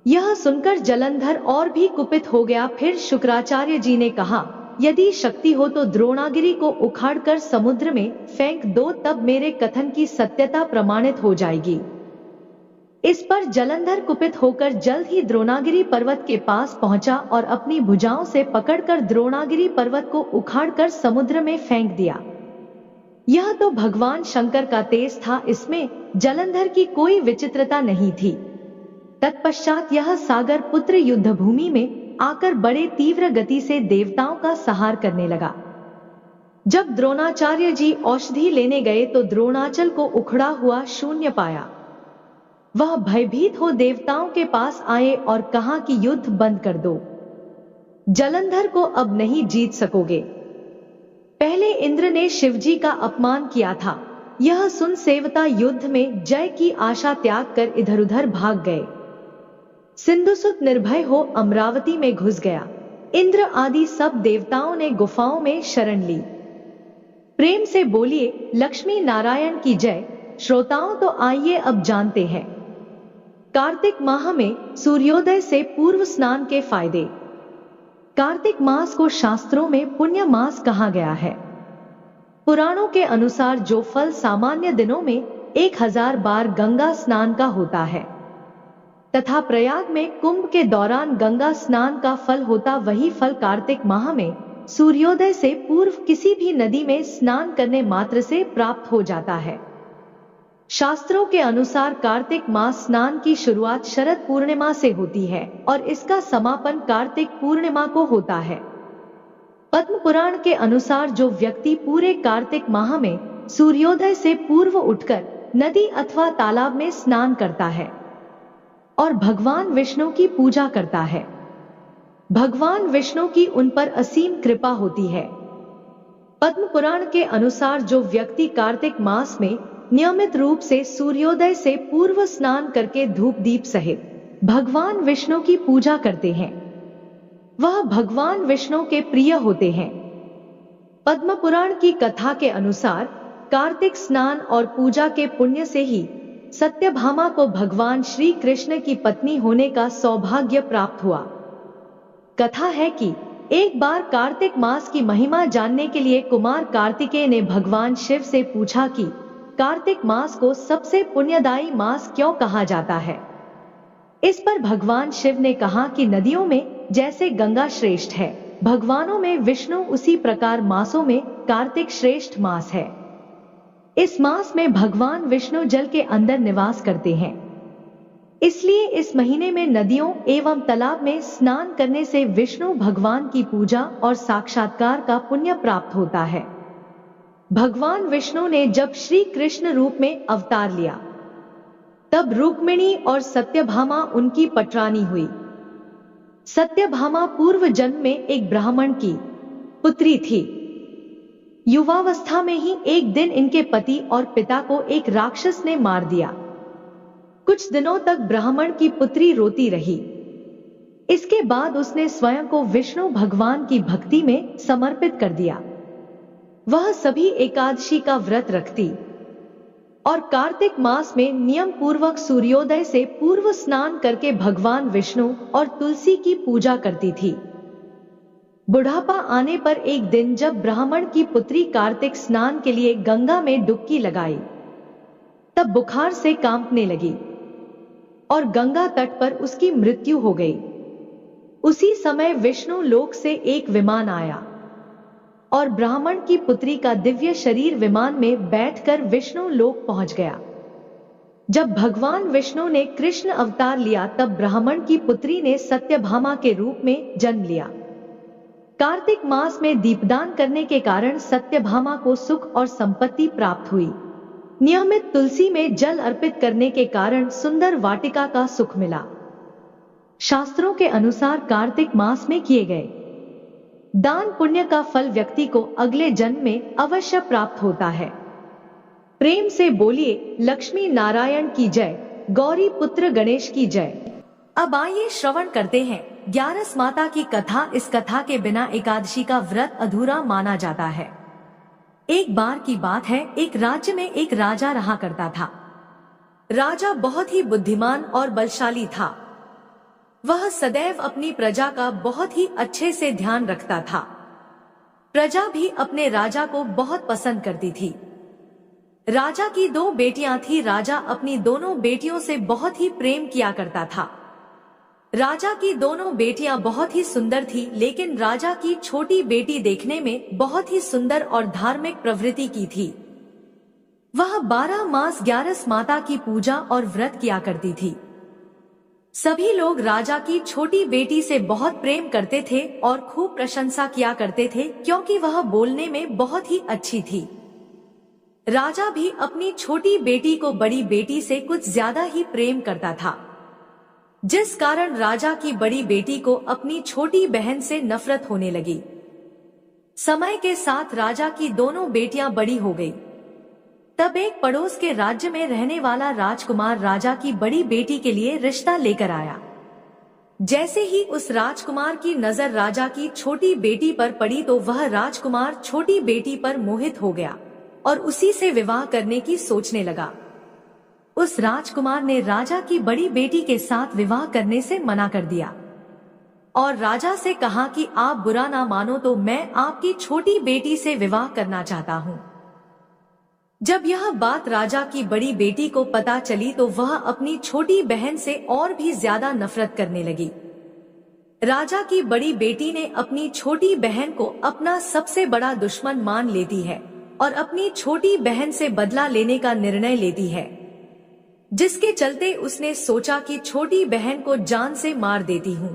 Speaker 1: यह सुनकर जलंधर और भी कुपित हो गया। फिर शुक्राचार्य जी ने कहा, यदि शक्ति हो तो द्रोणागिरी को उखाड़कर समुद्र में फेंक दो, तब मेरे कथन की सत्यता प्रमाणित हो जाएगी। इस पर जलंधर कुपित होकर जल्द ही द्रोणागिरी पर्वत के पास पहुंचा और अपनी भुजाओं से पकड़कर द्रोणागिरी पर्वत को उखाड़कर समुद्र में फेंक दिया। यह तो भगवान शंकर का तेज था, इसमें जलंधर की कोई विचित्रता नहीं थी। तत्पश्चात यह सागर पुत्र युद्ध भूमि में आकर बड़े तीव्र गति से देवताओं का संहार करने लगा। जब द्रोणाचार्य जी औषधि लेने गए तो द्रोणाचल को उखड़ा हुआ शून्य पाया। वह भयभीत हो देवताओं के पास आए और कहा कि युद्ध बंद कर दो, जलंधर को अब नहीं जीत सकोगे। पहले इंद्र ने शिवजी का अपमान किया था। यह सुन सेवता युद्ध में जय की आशा त्याग कर इधर उधर भाग गए। सिंधुसुत निर्भय हो अमरावती में घुस गया। इंद्र आदि सब देवताओं ने गुफाओं में शरण ली। प्रेम से बोलिए लक्ष्मी नारायण की जय। श्रोताओं तो आइए अब जानते हैं कार्तिक माह में सूर्योदय से पूर्व स्नान के फायदे। कार्तिक मास को शास्त्रों में पुण्य मास कहा गया है। पुराणों के अनुसार जो फल सामान्य दिनों में 1000 बार गंगा स्नान का होता है तथा प्रयाग में कुंभ के दौरान गंगा स्नान का फल होता, वही फल कार्तिक माह में सूर्योदय से पूर्व किसी भी नदी में स्नान करने मात्र से प्राप्त हो जाता है। शास्त्रों के अनुसार कार्तिक मास स्नान की शुरुआत शरद पूर्णिमा से होती है और इसका समापन कार्तिक पूर्णिमा को होता है। पद्म पुराण के अनुसार जो व्यक्ति पूरे कार्तिक माह में सूर्योदय से पूर्व उठकर नदी अथवा तालाब में स्नान करता है और भगवान विष्णु की पूजा करता है, भगवान विष्णु की उन पर असीम कृपा होती है। पद्म पुराण के अनुसार जो व्यक्ति कार्तिक मास में नियमित रूप से सूर्योदय से पूर्व स्नान करके धूप दीप सहित भगवान विष्णु की पूजा करते हैं, वह भगवान विष्णु के प्रिय होते हैं। पद्म पुराण की कथा के अनुसार कार्तिक स्नान और पूजा के पुण्य से ही सत्यभामा को भगवान श्री कृष्ण की पत्नी होने का सौभाग्य प्राप्त हुआ। कथा है कि एक बार कार्तिक मास की महिमा जानने के लिए कुमार कार्तिकेय ने भगवान शिव से पूछा कि कार्तिक मास को सबसे पुण्यदायी मास क्यों कहा जाता है। इस पर भगवान शिव ने कहा कि नदियों में जैसे गंगा श्रेष्ठ है, भगवानों में विष्णु, उसी प्रकार मासों में कार्तिक श्रेष्ठ मास है। इस मास में भगवान विष्णु जल के अंदर निवास करते हैं, इसलिए इस महीने में नदियों एवं तालाब में स्नान करने से विष्णु भगवान की पूजा और साक्षात्कार का पुण्य प्राप्त होता है। भगवान विष्णु ने जब श्री कृष्ण रूप में अवतार लिया तब रुक्मिणी और सत्यभामा उनकी पटरानी हुई। सत्यभामा पूर्व जन्म में एक ब्राह्मण की पुत्री थी। युवावस्था में ही एक दिन इनके पति और पिता को एक राक्षस ने मार दिया। कुछ दिनों तक ब्राह्मण की पुत्री रोती रही। इसके बाद उसने स्वयं को विष्णु भगवान की भक्ति में समर्पित कर दिया। वह सभी एकादशी का व्रत रखती और कार्तिक मास में नियम पूर्वक सूर्योदय से पूर्व स्नान करके भगवान विष्णु और तुलसी की पूजा करती थी। बुढ़ापा आने पर एक दिन जब ब्राह्मण की पुत्री कार्तिक स्नान के लिए गंगा में डुबकी लगाई, तब बुखार से कांपने लगी और गंगा तट पर उसकी मृत्यु हो गई। उसी समय विष्णु लोक से एक विमान आया और ब्राह्मण की पुत्री का दिव्य शरीर विमान में बैठकर विष्णु लोक पहुंच गया। जब भगवान विष्णु ने कृष्ण अवतार लिया तब ब्राह्मण की पुत्री ने सत्यभामा के रूप में जन्म लिया। कार्तिक मास में दीपदान करने के कारण सत्यभामा को सुख और संपत्ति प्राप्त हुई। नियमित तुलसी में जल अर्पित करने के कारण सुंदर वाटिका का सुख मिला। शास्त्रों के अनुसार कार्तिक मास में किए गए दान पुण्य का फल व्यक्ति को अगले जन्म में अवश्य प्राप्त होता है। प्रेम से बोलिए लक्ष्मी नारायण की जय, गौरी पुत्र गणेश की जय। अब आइए श्रवण करते हैं ग्यारस माता की कथा। इस कथा के बिना एकादशी का व्रत अधूरा माना जाता है। एक बार की बात है, एक राज्य में एक राजा रहा करता था। राजा बहुत ही बुद्धिमान और बलशाली था। वह सदैव अपनी प्रजा का बहुत ही अच्छे से ध्यान रखता था। प्रजा भी अपने राजा को बहुत पसंद करती थी। राजा की 2 बेटियां थी। राजा अपनी दोनों बेटियों से बहुत ही प्रेम किया करता था। राजा की दोनों बेटियां बहुत ही सुंदर थी, लेकिन राजा की छोटी बेटी देखने में बहुत ही सुंदर और धार्मिक प्रवृत्ति की थी। वह 12 मास ग्यारस माता की पूजा और व्रत किया करती थी। सभी लोग राजा की छोटी बेटी से बहुत प्रेम करते थे और खूब प्रशंसा किया करते थे, क्योंकि वह बोलने में बहुत ही अच्छी थी। राजा भी अपनी छोटी बेटी को बड़ी बेटी से कुछ ज्यादा ही प्रेम करता था, जिस कारण राजा की बड़ी बेटी को अपनी छोटी बहन से नफरत होने लगी। समय के साथ राजा की दोनों बेटियां बड़ी हो गई। तब एक पड़ोस के राज्य में रहने वाला राजकुमार राजा की बड़ी बेटी के लिए रिश्ता लेकर आया। जैसे ही उस राजकुमार की नजर राजा की छोटी बेटी पर पड़ी तो वह राजकुमार छोटी बेटी पर मोहित हो गया और उसी से विवाह करने की सोचने लगा। उस राजकुमार ने राजा की बड़ी बेटी के साथ विवाह करने से मना कर दिया और राजा से कहा कि आप बुरा ना मानो तो मैं आपकी छोटी बेटी से विवाह करना चाहता हूँ। जब यह बात राजा की बड़ी बेटी को पता चली तो वह अपनी छोटी बहन से और भी ज्यादा नफरत करने लगी। राजा की बड़ी बेटी ने अपनी छोटी बहन को अपना सबसे बड़ा दुश्मन मान लेती है और अपनी छोटी बहन से बदला लेने का निर्णय लेती है, जिसके चलते उसने सोचा कि छोटी बहन को जान से मार देती हूँ।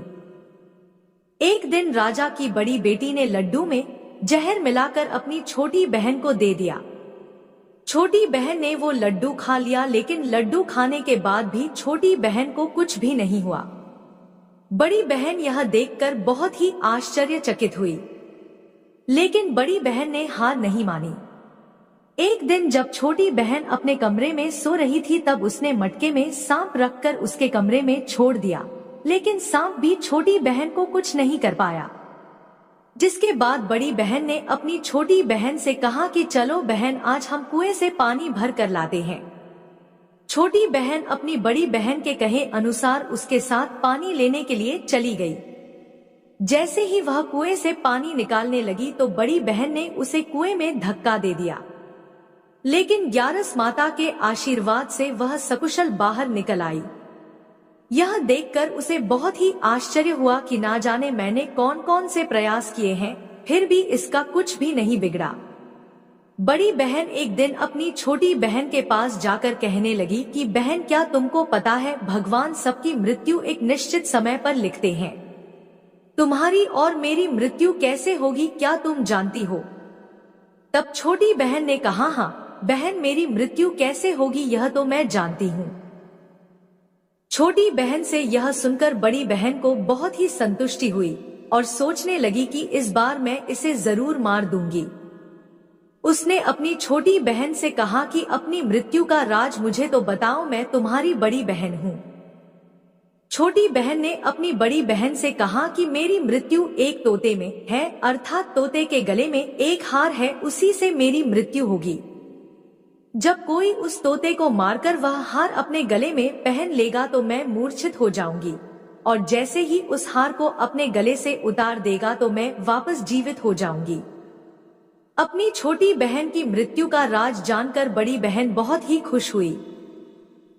Speaker 1: एक दिन राजा की बड़ी बेटी ने लड्डू में जहर मिलाकर अपनी छोटी बहन को दे दिया। छोटी बहन ने वो लड्डू खा लिया, लेकिन लड्डू खाने के बाद भी छोटी बहन को कुछ भी नहीं हुआ। बड़ी बहन यह देखकर बहुत ही आश्चर्यचकित हुई, लेकिन बड़ी बहन ने हार नहीं मानी। एक दिन जब छोटी बहन अपने कमरे में सो रही थी तब उसने मटके में सांप रखकर उसके कमरे में छोड़ दिया, लेकिन सांप भी छोटी बहन को कुछ नहीं कर पाया। जिसके बाद बड़ी बहन ने अपनी छोटी बहन से कहा कि चलो बहन, आज हम कुएं से पानी भर कर लाते हैं। छोटी बहन अपनी बड़ी बहन के कहे अनुसार उसके साथ पानी लेने के लिए चली गई। जैसे ही वह कुएं से पानी निकालने लगी तो बड़ी बहन ने उसे कुएं में धक्का दे दिया, लेकिन ग्यारस माता के आशीर्वाद से वह सकुशल बाहर निकल आई। यह देखकर उसे बहुत ही आश्चर्य हुआ कि ना जाने मैंने कौन कौन से प्रयास किए हैं, फिर भी इसका कुछ भी नहीं बिगड़ा। बड़ी बहन एक दिन अपनी छोटी बहन के पास जाकर कहने लगी कि बहन, क्या तुमको पता है भगवान सबकी मृत्यु एक निश्चित समय पर लिखते हैं। तुम्हारी और मेरी मृत्यु कैसे होगी क्या तुम जानती हो? तब छोटी बहन ने कहा, हाँ बहन, मेरी मृत्यु कैसे होगी यह तो मैं जानती हूँ। छोटी बहन से यह सुनकर बड़ी बहन को बहुत ही संतुष्टि हुई और सोचने लगी कि इस बार मैं इसे जरूर मार दूंगी। उसने अपनी छोटी बहन से कहा कि अपनी मृत्यु का राज मुझे तो बताओ, मैं तुम्हारी बड़ी बहन हूँ। छोटी बहन ने अपनी बड़ी बहन से कहा कि मेरी मृत्यु एक तोते में है, अर्थात तोते के गले में एक हार है, उसी से मेरी मृत्यु होगी। जब कोई उस तोते को मारकर वह हार अपने गले में पहन लेगा तो मैं मूर्छित हो जाऊंगी। और जैसे ही उस हार को अपने गले से उतार देगा तो मैं वापस जीवित हो जाऊंगी। अपनी छोटी बहन की मृत्यु का राज जानकर बड़ी बहन बहुत ही खुश हुई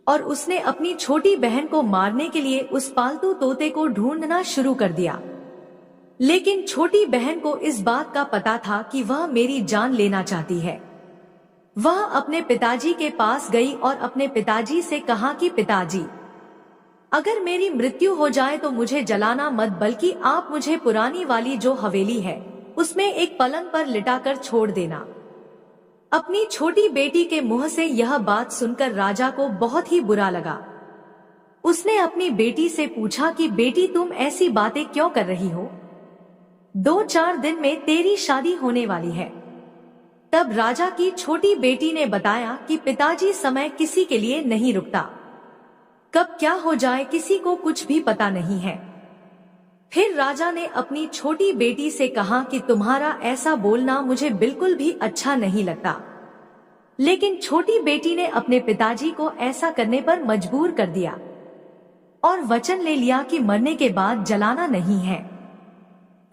Speaker 1: और उसने अपनी छोटी बहन को मारने के लिए उस पालतू तोते को ढूंढना शुरू कर दिया। लेकिन छोटी बहन को इस बात का पता था कि वह मेरी जान लेना चाहती है। वह अपने पिताजी के पास गई और अपने पिताजी से कहा कि पिताजी, अगर मेरी मृत्यु हो जाए तो मुझे जलाना मत, बल्कि आप मुझे पुरानी वाली जो हवेली है उसमें एक पलंग पर लिटाकर छोड़ देना। अपनी छोटी बेटी के मुंह से यह बात सुनकर राजा को बहुत ही बुरा लगा। उसने अपनी बेटी से पूछा कि बेटी, तुम ऐसी बातें क्यों कर रही हो? 2-4 दिन में तेरी शादी होने वाली है। तब राजा की छोटी बेटी ने बताया कि पिताजी, समय किसी के लिए नहीं रुकता, कब क्या हो जाए किसी को कुछ भी पता नहीं है। फिर राजा ने अपनी छोटी बेटी से कहा कि तुम्हारा ऐसा बोलना मुझे बिल्कुल भी अच्छा नहीं लगता। लेकिन छोटी बेटी ने अपने पिताजी को ऐसा करने पर मजबूर कर दिया और वचन ले लिया कि मरने के बाद जलाना नहीं है।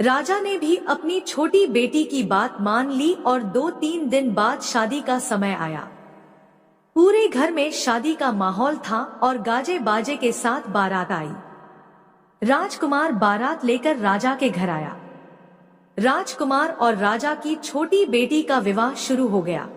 Speaker 1: राजा ने भी अपनी छोटी बेटी की बात मान ली और 2-3 दिन बाद शादी का समय आया। पूरे घर में शादी का माहौल था और गाजे बाजे के साथ बारात आई। राजकुमार बारात लेकर राजा के घर आया। राजकुमार और राजा की छोटी बेटी का विवाह शुरू हो गया।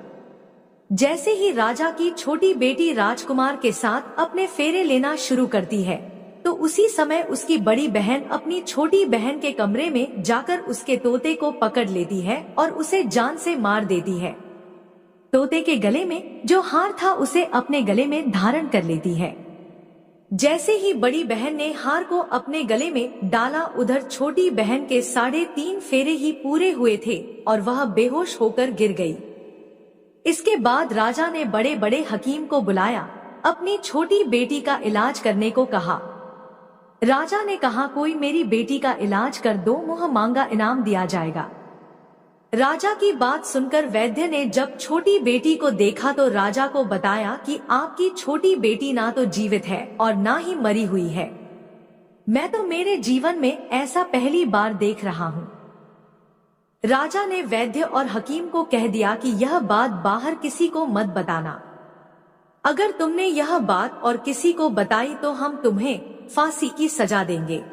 Speaker 1: जैसे ही राजा की छोटी बेटी राजकुमार के साथ अपने फेरे लेना शुरू करती है तो उसी समय उसकी बड़ी बहन अपनी छोटी बहन के कमरे में जाकर उसके तोते को पकड़ लेती है और उसे जान से मार देती है। तोते के गले में जो हार था उसे अपने गले में धारण कर लेती है। जैसे ही बड़ी बहन ने हार को अपने गले में डाला, उधर छोटी बहन के 3.5 फेरे ही पूरे हुए थे और वह बेहोश होकर गिर गई। इसके बाद राजा ने बड़े बड़े हकीम को बुलाया, अपनी छोटी बेटी का इलाज करने को कहा। राजा ने कहा, कोई मेरी बेटी का इलाज कर दो, मुंह मांगा इनाम दिया जाएगा। राजा की बात सुनकर वैद्य ने जब छोटी बेटी को देखा तो राजा को बताया कि आपकी छोटी बेटी ना तो जीवित है और ना ही मरी हुई है। मैं तो मेरे जीवन में ऐसा पहली बार देख रहा हूँ। राजा ने वैद्य और हकीम को कह दिया कि यह बात बाहर किसी को मत बताना। अगर तुमने यह बात और किसी को बताई तो हम तुम्हें फांसी की सजा देंगे।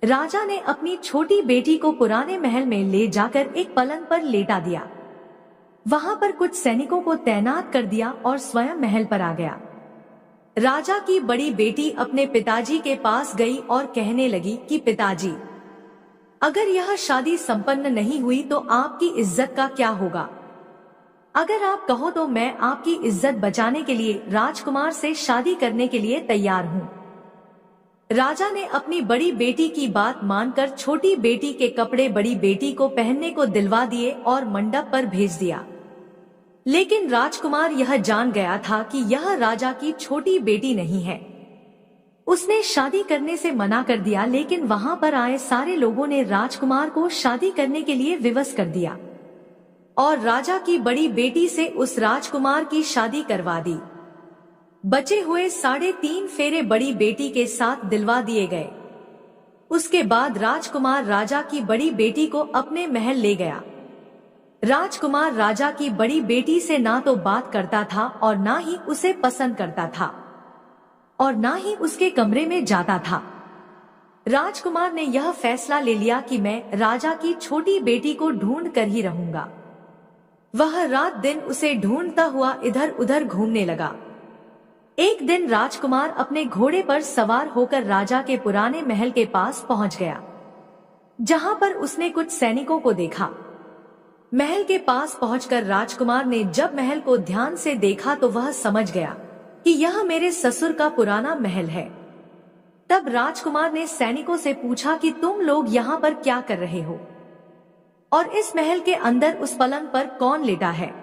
Speaker 1: राजा ने अपनी छोटी बेटी को पुराने महल में ले जाकर एक पलंग पर लेटा दिया। वहां पर कुछ सैनिकों को तैनात कर दिया और स्वयं महल पर आ गया। राजा की बड़ी बेटी अपने पिताजी के पास गई और कहने लगी कि पिताजी, अगर यह शादी संपन्न नहीं हुई तो आपकी इज्जत का क्या होगा? अगर आप कहो तो मैं आपकी इज्जत बचाने के लिए राजकुमार से शादी करने के लिए तैयार हूँ। राजा ने अपनी बड़ी बेटी की बात मानकर छोटी बेटी के कपड़े बड़ी बेटी को पहनने को दिलवा दिए और मंडप पर भेज दिया। लेकिन राजकुमार यह जान गया था कि यह राजा की छोटी बेटी नहीं है। उसने शादी करने से मना कर दिया, लेकिन वहां पर आए सारे लोगों ने राजकुमार को शादी करने के लिए विवश कर दिया और राजा की बड़ी बेटी से उस राजकुमार की शादी करवा दी। बचे हुए 3.5 फेरे बड़ी बेटी के साथ दिलवा दिए गए। उसके बाद राजकुमार राजा की बड़ी बेटी को अपने महल ले गया। राजकुमार राजा की बड़ी बेटी से ना तो बात करता था और ना ही उसे पसंद करता था और ना ही उसके कमरे में जाता था। राजकुमार ने यह फैसला ले लिया कि मैं राजा की छोटी बेटी को ढूंढ कर ही रहूंगा। वह रात दिन उसे ढूंढता हुआ इधर उधर घूमने लगा। एक दिन राजकुमार अपने घोड़े पर सवार होकर राजा के पुराने महल के पास पहुंच गया, जहां पर उसने कुछ सैनिकों को देखा। महल के पास पहुंचकर राजकुमार ने जब महल को ध्यान से देखा तो वह समझ गया कि यह मेरे ससुर का पुराना महल है। तब राजकुमार ने सैनिकों से पूछा कि तुम लोग यहाँ पर क्या कर रहे हो और इस महल के अंदर उस पलंग पर कौन लेटा है?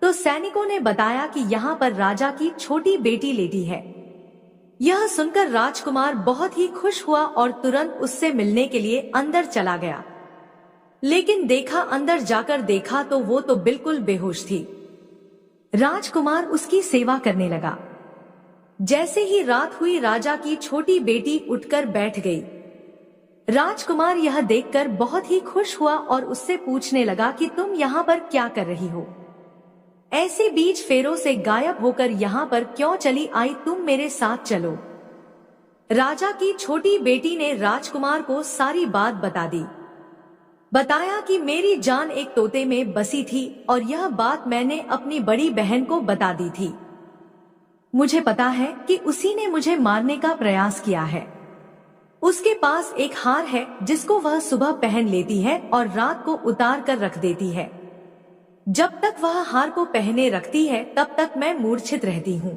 Speaker 1: तो सैनिकों ने बताया कि यहाँ पर राजा की छोटी बेटी लेटी है। यह सुनकर राजकुमार बहुत ही खुश हुआ और तुरंत उससे मिलने के लिए अंदर चला गया। लेकिन अंदर जाकर देखा तो वो तो बिल्कुल बेहोश थी। राजकुमार उसकी सेवा करने लगा। जैसे ही रात हुई राजा की छोटी बेटी उठकर बैठ गई। राजकुमार यह देखकर बहुत ही खुश हुआ और उससे पूछने लगा कि तुम यहाँ पर क्या कर रही हो? ऐसे बीच फेरों से गायब होकर यहाँ पर क्यों चली आई? तुम मेरे साथ चलो। राजा की छोटी बेटी ने राजकुमार को सारी बात बता दी। बताया कि मेरी जान एक तोते में बसी थी और यह बात मैंने अपनी बड़ी बहन को बता दी थी। मुझे पता है कि उसी ने मुझे मारने का प्रयास किया है। उसके पास एक हार है जिसको वह सुबह पहन लेती है और रात को उतार कर रख देती है। जब तक वह हार को पहने रखती है तब तक मैं मूर्छित रहती हूँ,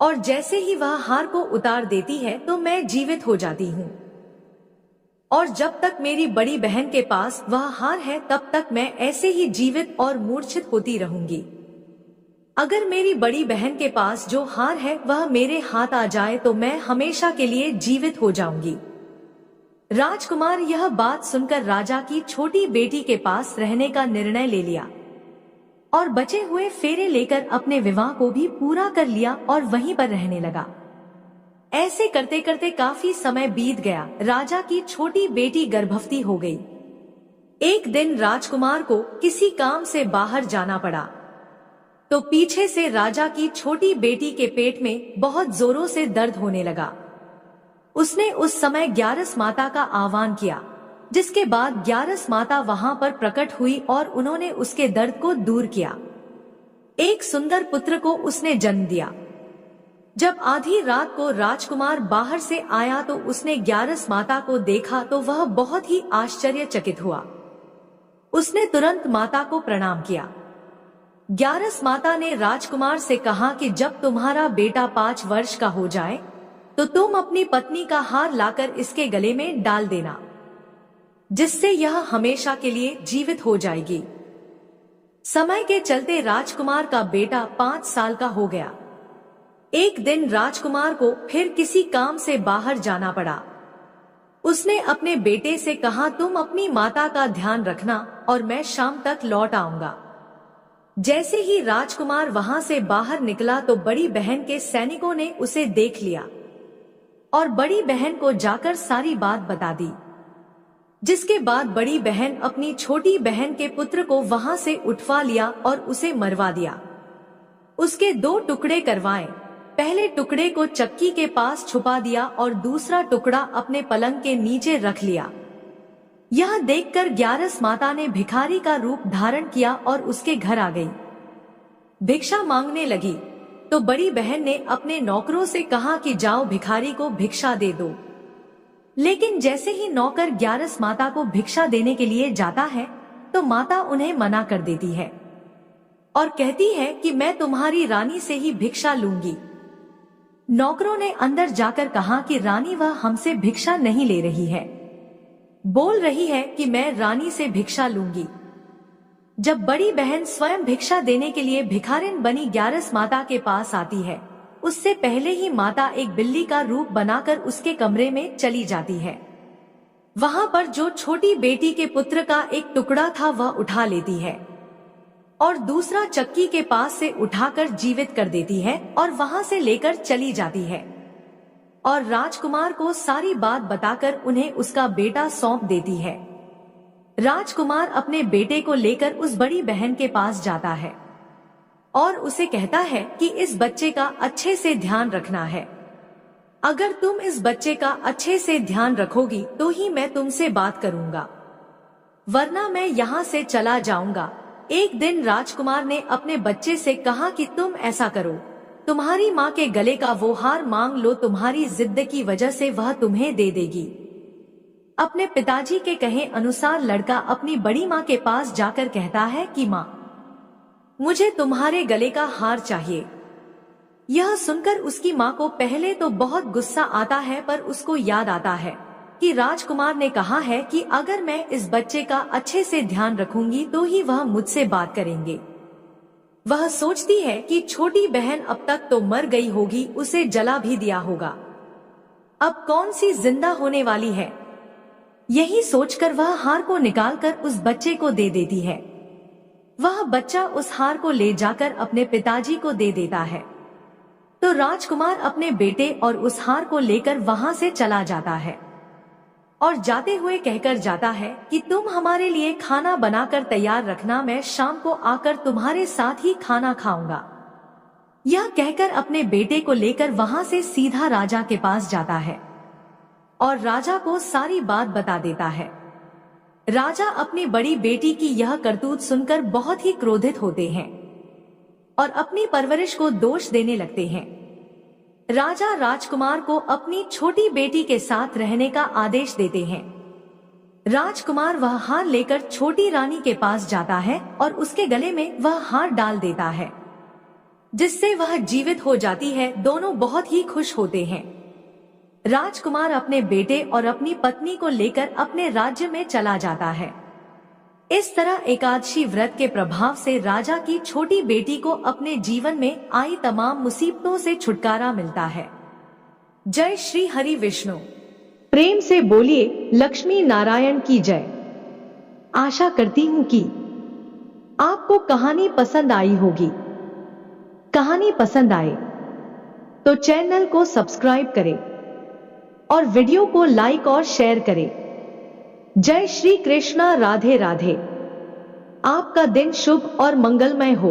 Speaker 1: और जैसे ही वह हार को उतार देती है तो मैं जीवित हो जाती हूँ। और जब तक मेरी बड़ी बहन के पास वह हार है तब तक मैं ऐसे ही जीवित और मूर्छित होती रहूंगी। अगर मेरी बड़ी बहन के पास जो हार है वह मेरे हाथ आ जाए तो मैं हमेशा के लिए जीवित हो जाऊंगी। राजकुमार यह बात सुनकर राजा की छोटी बेटी के पास रहने का निर्णय ले लिया और बचे हुए फेरे लेकर अपने विवाह को भी पूरा कर लिया और वहीं पर रहने लगा। ऐसे करते करते काफी समय बीत गया। राजा की छोटी बेटी गर्भवती हो गई। एक दिन राजकुमार को किसी काम से बाहर जाना पड़ा तो पीछे से राजा की छोटी बेटी के पेट में बहुत जोरों से दर्द होने लगा। उसने उस समय ग्यारस माता का आह्वान किया, जिसके बाद ग्यारस माता वहां पर प्रकट हुई और उन्होंने उसके दर्द को दूर किया। एक सुंदर पुत्र को उसने जन्म दिया। जब आधी रात को राजकुमार बाहर से आया तो उसने ग्यारस माता को देखा तो वह बहुत ही आश्चर्यचकित हुआ। उसने तुरंत माता को प्रणाम किया। ग्यारस माता ने राजकुमार से कहा कि जब तुम्हारा बेटा 5 वर्ष का हो जाए तो तुम अपनी पत्नी का हार लाकर इसके गले में डाल देना, जिससे यह हमेशा के लिए जीवित हो जाएगी। समय के चलते राजकुमार का बेटा 5 साल का हो गया। एक दिन राजकुमार को फिर किसी काम से बाहर जाना पड़ा। उसने अपने बेटे से कहा, तुम अपनी माता का ध्यान रखना और मैं शाम तक लौट आऊंगा। जैसे ही राजकुमार वहां से बाहर निकला तो बड़ी बहन के सैनिकों ने उसे देख लिया और बड़ी बहन को जाकर सारी बात बता दी, जिसके बाद बड़ी बहन अपनी छोटी बहन के पुत्र को वहां से उठवा लिया और उसे मरवा दिया। उसके 2 टुकड़े करवाए। पहले टुकड़े को चक्की के पास छुपा दिया और दूसरा टुकड़ा अपने पलंग के नीचे रख लिया। यह देखकर ग्यारस माता ने भिखारी का रूप धारण किया और उसके घर आ गई। भिक्षा मांगने लगी तो बड़ी बहन ने अपने नौकरों से कहा कि जाओ भिखारी को भिक्षा दे दो। लेकिन जैसे ही नौकर ग्यारस माता को भिक्षा देने के लिए जाता है तो माता उन्हें मना कर देती है और कहती है कि मैं तुम्हारी रानी से ही भिक्षा लूंगी। नौकरों ने अंदर जाकर कहा कि रानी वह हमसे भिक्षा नहीं ले रही है, बोल रही है कि मैं रानी से भिक्षा लूंगी। जब बड़ी बहन स्वयं भिक्षा देने के लिए भिखारिन बनी ग्यारस माता के पास आती है, उससे पहले ही माता एक बिल्ली का रूप बनाकर उसके कमरे में चली जाती है। वहां पर जो छोटी बेटी के पुत्र का एक टुकड़ा था वह उठा लेती है और दूसरा चक्की के पास से उठाकर जीवित कर देती है और वहां से लेकर चली जाती है और राजकुमार को सारी बात बताकर उन्हें उसका बेटा सौंप देती है। राजकुमार अपने बेटे को लेकर उस बड़ी बहन के पास जाता है और उसे कहता है कि इस बच्चे का अच्छे से ध्यान रखना है। अगर तुम इस बच्चे का अच्छे से ध्यान रखोगी तो ही मैं तुमसे बात करूंगा, वरना मैं यहाँ से चला जाऊंगा। एक दिन राजकुमार ने अपने बच्चे से कहा कि तुम ऐसा करो, तुम्हारी माँ के गले का वो हार मांग लो, तुम्हारी जिद की वजह से वह तुम्हें दे देगी। अपने पिताजी के कहे अनुसार लड़का अपनी बड़ी माँ के पास जाकर कहता है कि माँ, मुझे तुम्हारे गले का हार चाहिए। यह सुनकर उसकी माँ को पहले तो बहुत गुस्सा आता है, पर उसको याद आता है कि राजकुमार ने कहा है कि अगर मैं इस बच्चे का अच्छे से ध्यान रखूंगी तो ही वह मुझसे बात करेंगे। वह सोचती है कि छोटी बहन अब तक तो मर गई होगी, उसे जला भी दिया होगा, अब कौन सी जिंदा होने वाली है। यही सोचकर वह हार को निकालकर उस बच्चे को दे देती है। वह बच्चा उस हार को ले जाकर अपने पिताजी को दे देता है। तो राजकुमार अपने बेटे और उस हार को लेकर वहां से चला जाता है और जाते हुए कहकर जाता है कि तुम हमारे लिए खाना बनाकर तैयार रखना, मैं शाम को आकर तुम्हारे साथ ही खाना खाऊंगा। यह कहकर अपने बेटे को लेकर वहां से सीधा राजा के पास जाता है और राजा को सारी बात बता देता है। राजा अपनी बड़ी बेटी की यह करतूत सुनकर बहुत ही क्रोधित होते हैं और अपनी परवरिश को दोष देने लगते हैं। राजा राजकुमार को अपनी छोटी बेटी के साथ रहने का आदेश देते हैं। राजकुमार वह हार लेकर छोटी रानी के पास जाता है और उसके गले में वह हार डाल देता है, जिससे वह जीवित हो जाती है। दोनों बहुत ही खुश होते हैं। राजकुमार अपने बेटे और अपनी पत्नी को लेकर अपने राज्य में चला जाता है। इस तरह एकादशी व्रत के प्रभाव से राजा की छोटी बेटी को अपने जीवन में आई तमाम मुसीबतों से छुटकारा मिलता है। जय श्री हरि विष्णु। प्रेम से बोलिए लक्ष्मी नारायण की जय। आशा करती हूँ कि आपको कहानी पसंद आई होगी। कहानी पसंद आए तो चैनल को सब्सक्राइब करें और वीडियो को लाइक और शेयर करें। जय श्री कृष्णा। राधे राधे। आपका दिन शुभ और मंगलमय हो।